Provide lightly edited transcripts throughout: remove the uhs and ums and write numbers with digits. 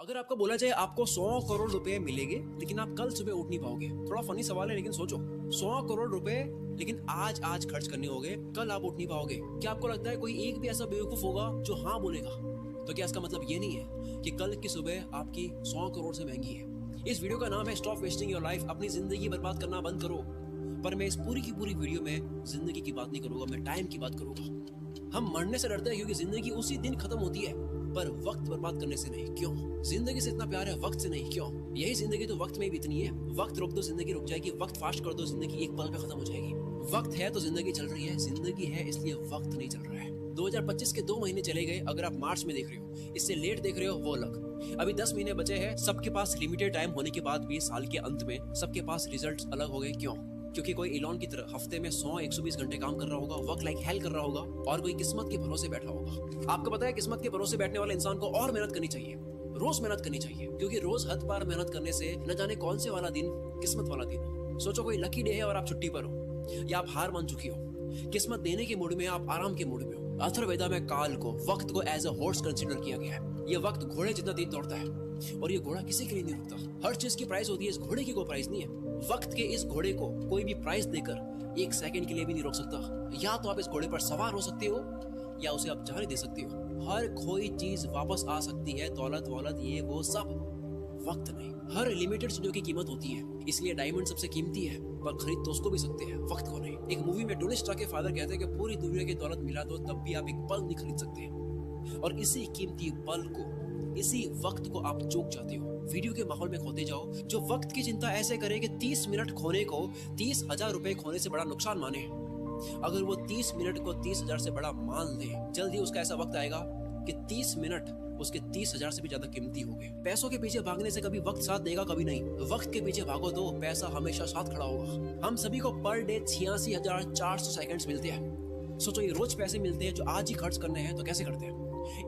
अगर आपको बोला जाए आपको 100 करोड़ रुपए मिलेंगे लेकिन आप कल सुबह उठ नहीं पाओगे, थोड़ा फनी सवाल है लेकिन सोचो। 100 करोड़ रुपए लेकिन आज खर्च करने होंगे, कल आप उठ नहीं पाओगे। क्या आपको लगता है कोई एक भी ऐसा बेवकूफ होगा जो हाँ बोलेगा? तो क्या इसका मतलब ये नहीं है कि कल की सुबह आपकी 100 करोड़ से महंगी है? इस वीडियो का नाम है स्टॉप वेस्टिंग योर लाइफ, अपनी जिंदगी बर्बाद करना बंद करो। पर मैं इस पूरी की पूरी वीडियो में जिंदगी की बात नहीं करूंगा, मैं टाइम की बात करूंगा। हम मरने से डरते हैं क्योंकि जिंदगी उसी दिन खत्म होती है, पर वक्त बर्बाद करने से नहीं। क्यों? जिंदगी से इतना प्यार है, वक्त से नहीं। क्यों? यही जिंदगी तो वक्त में ही बीतनी है। वक्त रोक दो जिंदगी रुक जाएगी, वक्त फास्ट कर दो जिंदगी एक पल में खत्म हो जाएगी। वक्त है तो जिंदगी चल रही है, जिंदगी है इसलिए वक्त नहीं चल रहा है। 2025 के 2 महीने चले गए, अगर आप मार्च में देख रहे हो, इससे लेट देख रहे हो वो अलग। अभी 10 महीने बचे हैं। सबके पास लिमिटेड टाइम होने के बाद भी साल के अंत में सबके पास रिजल्ट्स अलग हो गए। क्यों? क्योंकि कोई इलॉन की तरह हफ्ते में 100-120 घंटे काम कर रहा होगा, वर्क लाइक हेल कर रहा होगा, और कोई किस्मत के भरोसे बैठा होगा। आपको पता है किस्मत के भरोसे बैठने वाले इंसान को और मेहनत करनी चाहिए, रोज मेहनत करनी चाहिए, क्योंकि रोज हद पार मेहनत करने से न जाने कौन से वाला दिन किस्मत वाला दिन हो। सोचो कोई लकी डे है और आप छुट्टी पर हो या आप हार मान चुकी हो, किस्मत देने के मूड में, आप आराम के मूड में हो। अथर्ववेदा में काल को, वक्त को एज अ हॉर्स कंसीडर किया गया है। ये वक्त घोड़े जितना तेज दौड़ता है और ये घोड़ा किसी के लिए नहीं रुकता। हर चीज की प्राइस होती है, इस घोड़े की कोई प्राइस नहीं है। वक्त के इस घोड़े को कोई भी प्राइस देकर 1 सेकंड के लिए भी नहीं रोक सकता। या तो आप इस घोड़े पर सवार हो सकते हो या उसे आप जाने दे सकते हो। हर कोई चीज वापस आ सकती है, दौलत वौलत ये वो सब, वक्त नहीं। हर लिमिटेड चीजों की कीमत होती है, इसलिए डायमंड सबसे कीमती है, पर खरीद तो उसको भी सकते हैं, वक्त को नहीं। एक मूवी में टोनी स्टार्क के फादर कहते हैं कि पूरी दुनिया की दौलत मिला दो तब भी आप एक पल नहीं खरीद सकते, और इसी कीमती पल को, इसी वक्त को आप चूक जाते हो। वीडियो के माहौल में खोते जाओ। जो वक्त की चिंता ऐसे करे कि 30 मिनट खोने को 30,000 रुपए खोने से बड़ा नुकसान माने, अगर वो 30 मिनट को 30,000 से बड़ा मान ले, जल्दी उसका ऐसा वक्त आएगा कि 30 मिनट उसके 30,000 से भी ज्यादा कीमती हो गए। पैसों के पीछे भागने से कभी वक्त साथ देगा, कभी नहीं। वक्त के पीछे भागो तो पैसा हमेशा साथ खड़ा होगा। हम सभी को पर डे 86,400 सेकंड्स मिलते हैं। सोचो ये रोज पैसे मिलते हैं जो आज ही खर्च करने हैं, तो कैसे करते हैं?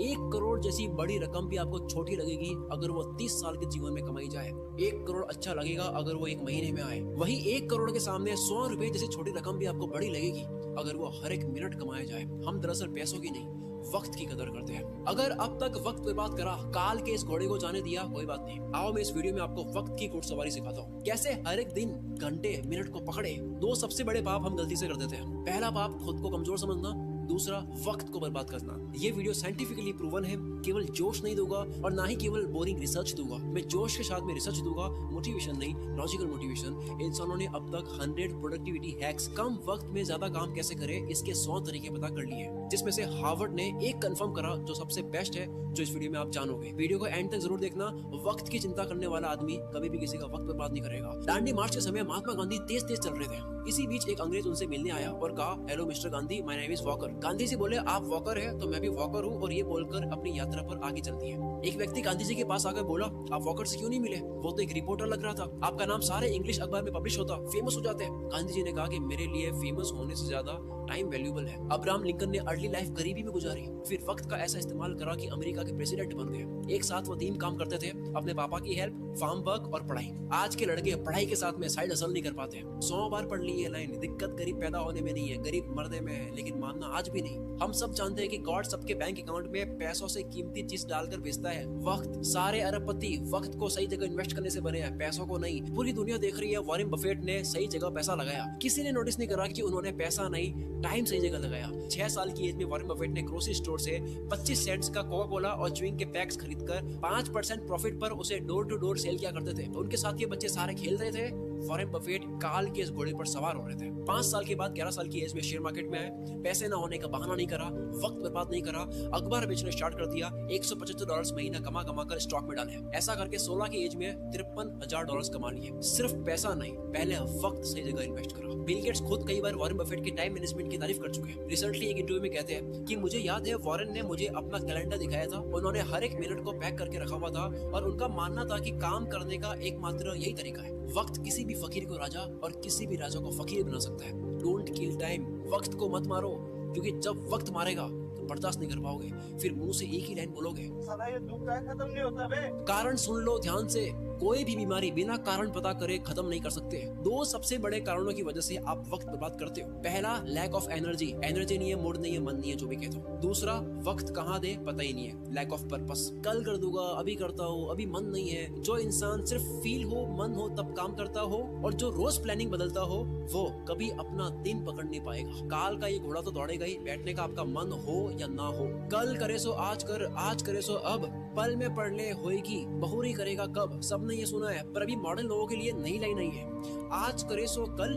1 करोड़ जैसी बड़ी रकम भी आपको छोटी लगेगी अगर वो 30 साल के जीवन में कमाई जाए। 1 करोड़ अच्छा लगेगा अगर वो 1 महीने में आए। वही 1 करोड़ के सामने 100 रुपए जैसी छोटी रकम भी आपको बड़ी लगेगी अगर वो हर एक मिनट कमाया जाए। हम दरअसल पैसों की नहीं, वक्त की कदर करते हैं। अगर अब तक वक्त बर्बाद करा, काल के इस घोड़े को जाने दिया, कोई बात नहीं। आओ मैं इस वीडियो में आपको वक्त की घुड़सवारी सिखाता हूँ, कैसे हर एक दिन, घंटे, मिनट को पकड़े। 2 सबसे बड़े पाप हम गलती से कर देते हैं। पहला पाप खुद को कमजोर समझना, दूसरा वक्त को बर्बाद करना। ये वीडियो साइंटिफिकली प्रूवन है, केवल जोश नहीं दूंगा और ना ही केवल बोरिंग रिसर्च दूंगा। मैं जोश के साथ में रिसर्च दूंगा, मोटिवेशन नहीं, लॉजिकल मोटिवेशन। इंसानों ने अब तक 100 प्रोडक्टिविटी हैक्स, कम वक्त में ज्यादा काम कैसे करें, इसके 100 तरीके पता कर लिए, जिसमें से हार्वर्ड ने एक कंफर्म करा जो सबसे बेस्ट है, जो इस वीडियो में आप जानोगे। वीडियो को एंड तक जरूर देखना। वक्त की चिंता करने वाला आदमी कभी भी किसी का वक्त बर्बाद नहीं करेगा। दांडी मार्च के समय महात्मा गांधी तेज तेज चल रहे थे। इसी बीच एक अंग्रेज उनसे मिलने आया और कहा, hello mister Gandhi, my name is Walker. Gandhi ji बोले, आप वॉकर है तो मैं भी वॉकर हूँ, और ये बोलकर अपनी यात्रा पर आगे चलती है। एक व्यक्ति गांधी जी के पास आकर बोला, आप वॉकर से क्यों नहीं मिले? वो तो एक रिपोर्टर लग रहा था, आपका नाम सारे इंग्लिश अखबार में पब्लिश होता, फेमस हो जाते। गांधी जी ने कहा कि मेरे लिए फेमस होने से ज्यादा टाइम वैल्यूबल है। अब्राहम लिंकन ने अर्ली लाइफ गरीबी में गुजारी, फिर वक्त का ऐसा इस्तेमाल करा कि अमेरिका के प्रेसिडेंट बन गए। एक साथ वो 3 काम करते थे, अपने पापा की हेल्प, फार्म वर्क और पढ़ाई। आज के लड़के पढ़ाई के साथ में साइड हसल नहीं कर पाते। 100 बार पढ़ ली ये लाइन, दिक्कत गरीब पैदा होने में नहीं है, गरीब मरने में है, लेकिन मानना आज भी नहीं। हम सब जानते हैं कि गॉड सबके बैंक अकाउंट में पैसों से कीमती चीज डालकर भेजता है, वक्त। सारे अरबपति वक्त को सही जगह इन्वेस्ट करने से बने हैं, पैसों को नहीं। पूरी दुनिया देख रही है वॉरेन बफेट ने सही जगह पैसा लगाया। किसी ने नोटिस नहीं करा कि उन्होंने पैसा नहीं, टाइम सही जगह लगाया। 6 साल की एज में वॉरेन बफेट ने ग्रोसरी स्टोर से 25 सेंट्स का कोका कोला और च्युइंग के पैक्स खरीदकर 5% प्रॉफिट पर उसे डोर टू डोर सेल किया करते थे। तो उनके साथ ये बच्चे सारे खेल रहे थे, वॉरेन बफेट काल के इस घोड़े पर सवार हो रहे थे। 5 साल के बाद 11 साल की एज में शेयर मार्केट में आए। पैसे ना होने का बहाना नहीं करा, वक्त बर्बाद नहीं करा, अखबार बेचने स्टार्ट कर दिया। $175 महीना कमा कमा कर स्टॉक में डाले। ऐसा करके 16 की एज में $53,000 कमा लिए। सिर्फ पैसा नहीं, पहले वक्त सही जगह इन्वेस्ट करा। बिल गेट्स खुद कई बार वॉरेन बफेट के टाइम मैनेजमेंट की तारीफ कर चुके हैं। रिसेंटली एक इंटरव्यू में कहते हैं कि मुझे याद है वॉरेन ने मुझे अपना कैलेंडर दिखाया था, उन्होंने हर एक मिनट को पैक करके रखा हुआ था, और उनका मानना था कि काम करने का एकमात्र यही तरीका है। वक्त किसी भी फकीर को राजा और किसी भी राजा को फकीर बना सकता है। डोंट किल टाइम, वक्त को मत मारो, क्योंकि जब वक्त मारेगा बर्दाश्त नहीं कर पाओगे, फिर मुंह से एक ही लाइन बोलोगे, साला ये दुख का खत्म नहीं होता बे। कारण सुन लो ध्यान से, कोई भी बीमारी बिना कारण पता करे खत्म नहीं कर सकते। दो सबसे बड़े कारणों की वजह से आप वक्त बर्बाद करते हो। पहला, लैक ऑफ एनर्जी, एनर्जी नहीं है, मूड नहीं है, मन नहीं है, जो भी कहते हो। दूसरा, वक्त कहाँ दे पता ही नहीं है, लैक ऑफ पर्पस, कल कर दूंगा, अभी करता हूँ, अभी मन नहीं है। जो इंसान सिर्फ फील हो, मन हो तब काम करता हो और जो रोज प्लानिंग बदलता हो, वो कभी अपना दिन पकड़ नहीं पाएगा। काल का ये घोड़ा तो दौड़ेगा ही, बैठने का आपका मन हो या ना हो। कल करे सो आज कर, आज करे सो अब, पल में पढ़ ले होएगी, बहुरी करेगा कब। सबने ये सुना है, पर अभी मॉडर्न लोगों के लिए नई लाइन नहीं है। आज करे सो कल,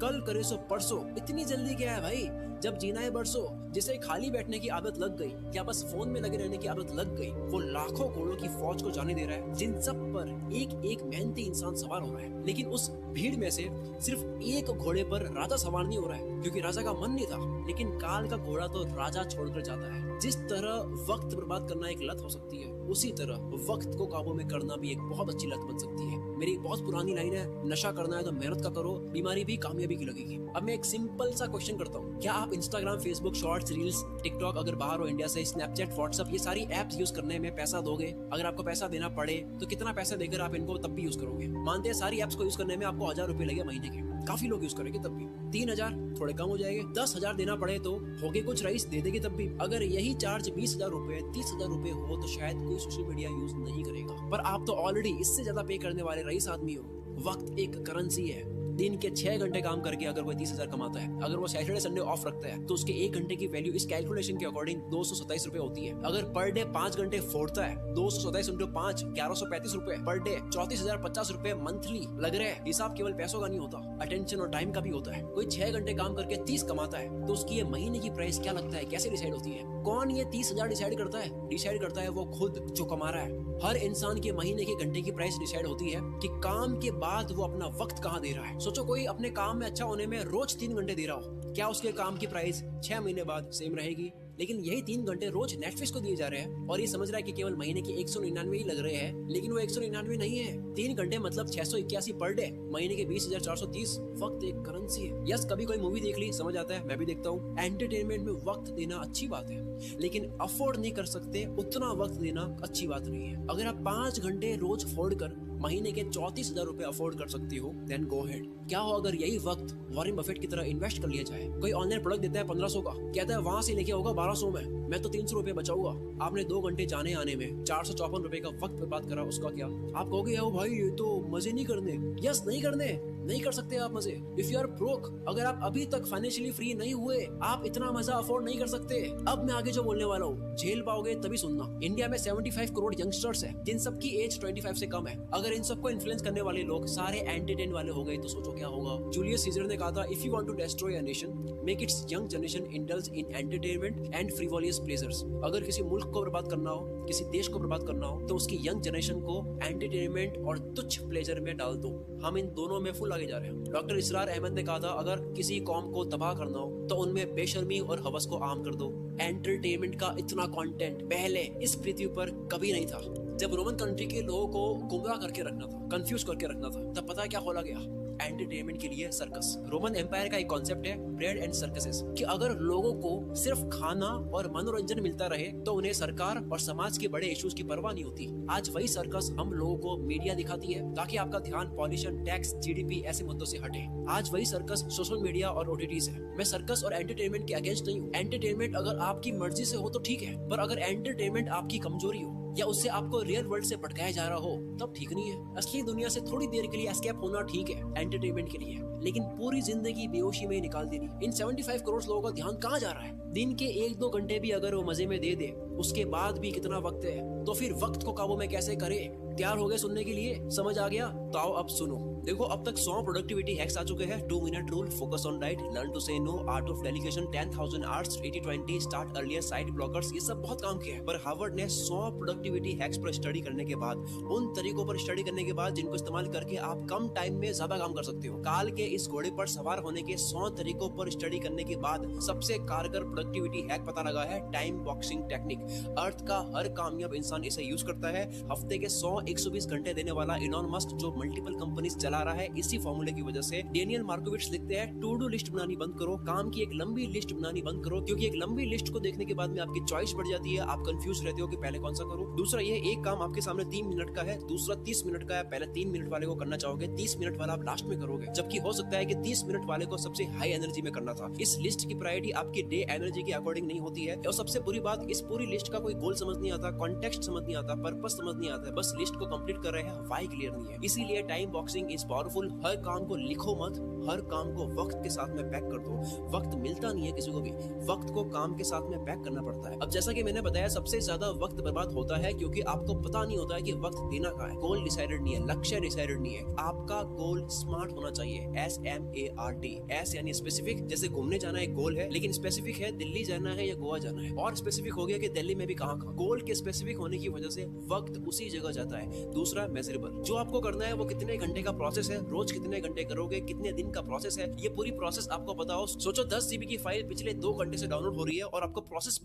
कल करे सो परसों। इतनी जल्दी क्या है भाई, जब जीना है बरसों। जिसे खाली बैठने की आदत लग गई या बस फोन में लगे रहने की आदत लग गई, वो लाखों घोड़ों की फौज को जाने दे रहा है, जिन सब पर एक एक मेहनती इंसान सवार हो रहा है। लेकिन उस भीड़ में से सिर्फ एक घोड़े पर राजा सवार नहीं हो रहा है, क्योंकि राजा का मन नहीं था। लेकिन काल का घोड़ा तो राजा छोड़कर जाता है। जिस तरह वक्त बर्बाद करना एक लत हो सकती है, उसी तरह वक्त को काबू में करना भी एक बहुत अच्छी लत बन सकती है। मेरी एक बहुत पुरानी लाइन है, नशा करना है तो मेहनत का करो, बीमारी भी कामयाबी की लगेगी। अब मैं एक सिंपल सा क्वेश्चन करता हूँ, क्या आप Instagram, Facebook, shorts, reels, TikTok, अगर बाहर हो इंडिया से, स्नैपचैट, व्हाट्सएप, ये सारी एप्स यूज करने में पैसा दोगे? अगर आपको पैसा देना पड़े तो कितना पैसा देकर आप इनको तब भी यूज करोगे? मानते हैं सारी एप्स को यूज करने में आपको 1000 रुपए लगे महीने के, काफी लोग यूज करेंगे तब भी। 3000 थोड़े कम हो जाएंगे, 10,000 देना पड़े तो होगे कुछ रईस दे देंगे तब भी। अगर यही चार्ज 20,000 रुपए, 30,000 रुपए हो तो शायद कोई सोशल मीडिया यूज नहीं करेगा। पर आप तो ऑलरेडी इससे ज्यादा पे करने वाले रईस आदमी हो। वक्त एक करेंसी है। दिन के 6 घंटे काम करके अगर कोई 30,000 कमाता है, अगर वो सैटरडे संडे ऑफ रखता है, तो उसके 1 घंटे की वैल्यू इस कैलकुलेशन के अकॉर्डिंग 227 रुपए होती है। अगर पर डे 5 घंटे फोड़ता है, 227 इंटू 5, 1135 रुपए पर डे, 34,050 रुपए मंथली लग रहे हैं। हिसाब केवल पैसों का नहीं होता, अटेंशन और टाइम का भी होता है। कोई 6 घंटे काम करके 30 कमाता है, तो उसकी ये महीने की प्राइस क्या लगता है, कैसे डिसाइड होती है? कौन ये 30,000 डिसाइड करता है? डिसाइड करता है वो खुद जो कमा रहा है। हर इंसान के महीने के घंटे की प्राइस डिसाइड होती है कि काम के बाद वो अपना वक्त कहाँ दे रहा है। सोचो कोई अपने काम में अच्छा होने में रोज 3 घंटे दे रहा हो, क्या उसके काम की प्राइस 6 महीने बाद सेम रहेगी? लेकिन यही 3 घंटे रोज नेटफ्लिक्स को दिए जा रहे हैं और ये समझ रहा है कि केवल महीने के 199 ही लग रहे हैं, लेकिन वो 199 नहीं है। 3 घंटे मतलब 681 पर डे, महीने के 20,430। वक्त एक करेंसी है। यस, कभी कोई मूवी देख ली, समझ आता है, मैं भी देखता हूँ। एंटरटेनमेंट में वक्त देना अच्छी बात है, लेकिन अफोर्ड नहीं कर सकते उतना वक्त देना अच्छी बात नहीं है। अगर आप 5 घंटे रोज फोड़ कर महीने के 34,000 रुपए अफोर्ड कर सकती हो, देन गो हेड। क्या हो अगर यही वक्त वॉरेन बफेट की तरह इन्वेस्ट कर लिया जाए? कोई ऑनलाइन प्रोडक्ट देता है 1500 का, कहता है वहां से लेके होगा 1200 में, मैं तो 300 रुपए बचाऊंगा। आपने 2 घंटे जाने आने में 454 रुपए का वक्त बर्बाद करा, उसका क्या? आप कहोगे यार भाई ये तो मजे नहीं करने। यस, नहीं करने, नहीं कर सकते आप मजे। इफ यू आर ब्रोक, अगर आप अभी तक फाइनेंशियली फ्री नहीं हुए, आप इतना मजा अफोर्ड नहीं कर सकते। अब मैं आगे जो बोलने वाला हूँ झेल पाओगे तभी सुनना। इंडिया में 75 करोड़ यंगस्टर्स हैं, जिन सबकी एज 25 से कम है। अगर इन सबको इन्फ्लुएंस करने वाले लोग सारे एंटरटेन वाले हो गए तो सोचो क्या होगा। जूलियस सीजर ने कहा था, if you want to destroy a nation, make its young generation indulge in entertainment and frivolous pleasures. अगर किसी मुल्क को बर्बाद करना हो, किसी देश को बर्बाद करना हो, तो उसकी यंग जनरेशन को एंटरटेनमेंट और तुच्छ प्लेजर में डाल दो। हम इन दोनों में फुल आगे जा रहे हैं। डॉक्टर इसरार अहमद ने कहा था, अगर किसी कौम को तबाह करना हो तो उनमें बेशर्मी और हवस को आम कर दो। एंटरटेनमेंट का इतना कंटेंट पहले इस पृथ्वी पर कभी नहीं था। जब रोमन कंट्री के लोगों को गुमराह करके रखना था, कंफ्यूज करके रखना था, तब पता है क्या खोला गया? एंटरटेनमेंट के लिए सर्कस। रोमन एम्पायर का एक कॉन्सेप्ट है ब्रेड एंड सर्कसेस, कि अगर लोगों को सिर्फ खाना और मनोरंजन मिलता रहे तो उन्हें सरकार और समाज के बड़े इश्यूज की परवाह नहीं होती। आज वही सर्कस हम लोगों को मीडिया दिखाती है ताकि आपका ध्यान पॉल्यूशन, टैक्स, जीडीपी ऐसे मुद्दों से हटे। आज वही सर्कस सोशल मीडिया और ओटीटीज है। मैं सर्कस और एंटरटेनमेंट के अगेंस्ट नहीं हूँ। एंटरटेनमेंट अगर आपकी मर्जी से हो तो ठीक है, पर अगर एंटरटेनमेंट आपकी कमजोरी हो या उससे आपको रियल वर्ल्ड से भटकाया जा रहा हो तब ठीक नहीं है। असली दुनिया से थोड़ी देर के लिए एस्केप होना ठीक है एंटरटेनमेंट के लिए, लेकिन पूरी जिंदगी बेहोशी में ही निकाल देनी। इन 75 करोड़ लोगों का ध्यान कहाँ जा रहा है? दिन के 1-2 घंटे भी अगर वो मजे में दे दे, उसके बाद भी कितना वक्त है, तो फिर वक्त को काबू में कैसे करे? तैयार हो गए सुनने के लिए? समझ आ गया? तो आओ अब सुनो। देखो, अब तक 100 प्रोडक्टिविटी हैक्स आ चुके हैं। 2 minute rule, focus on diet, learn to say no, art of delegation, 10,000 hours, 80-20, start earlier, side blockers, ये सब बहुत काम किया है। पर हार्वर्ड ने 100 प्रोडक्टिविटी हैक्स पर स्टडी करने के बाद, उन तरीकों पर स्टडी करने के बाद जिनको इस्तेमाल करके आप कम टाइम में ज्यादा काम कर सकते हो, काल के इस घोड़े पर सवार होने के 100 तरीकों पर स्टडी करने के बाद सबसे कारगर प्रोडक्टिविटी हैक पता लगा है, टाइम बॉक्सिंग टेक्निक। अर्थ का हर कामयाब इंसान इसे यूज करता है। हफ्ते के 100-120 घंटे देने वाला इलॉन मस्क जो मल्टीपल कंपनीज चला रहा है, इसी फॉर्मूले की वजह से। डेनियल मार्कोविट्स लिखते हैं, टू डू लिस्ट बनानी बंद करो, काम की एक लंबी लिस्ट बनानी बंद करो, क्योंकि एक लंबी लिस्ट को देखने के बाद में आपकी चॉइस बढ़ जाती है, आप कंफ्यूज रहते हो कि पहले कौन सा करूं। दूसरा ये, एक काम आपके सामने 3 मिनट का है, दूसरा 30 मिनट का है, पहले 3 मिनट वाले को करना चाहोगे, 30 मिनट वाला आप लास्ट में करोगे, जबकि हो सकता है कि 30 मिनट वाले को सबसे हाई एनर्जी में करना था। इस लिस्ट की प्रायोरिटी आपकी डे एनर्जी के अकॉर्डिंग नहीं होती है। और सबसे बुरी बात, इस पूरी लिस्ट का कोई गोल समझ नहीं आता, कॉन्टेक्स्ट समझ नहीं आता, पर्पस समझ नहीं आता, बस लिस्ट को कंप्लीट कर रहे हैं, व्हाई क्लियर नहीं है। इसीलिए टाइम बॉक्सिंग इज पावरफुल। हर काम को लिखो मत, हर काम को वक्त के साथ में पैक कर दो। वक्त मिलता नहीं है किसी को भी, वक्त को काम के साथ में पैक करना पड़ता है। अब जैसा कि मैंने बताया, सबसे ज्यादा वक्त बर्बाद होता है क्योंकि आपको पता नहीं होता है कि वक्त देना कहाँ है। गोल डिसाइडेड नहीं है, लक्ष्य डिसाइडेड नहीं है। आपका गोल स्मार्ट होना चाहिए, SMART। एस यानी स्पेसिफिक, जैसे घूमने जाना एक गोल है, लेकिन स्पेसिफिक है दिल्ली जाना है या गोवा जाना है, और स्पेसिफिक हो गया कि दिल्ली में भी कहाँ। गोल के स्पेसिफिक होने की वजह से वक्त उसी जगह जाता है। दूसरा मेजरेबल, जो आपको करना है वो कितने घंटे का प्रोसेस है, रोज कितने घंटे करोगे, कितने दिन का प्रोसेस है, ये पूरी प्रोसेस आपको पता हो। सोचो 10 GB की फाइल पिछले 2 घंटे से डाउनलोड हो रही है और आपको प्रोसेस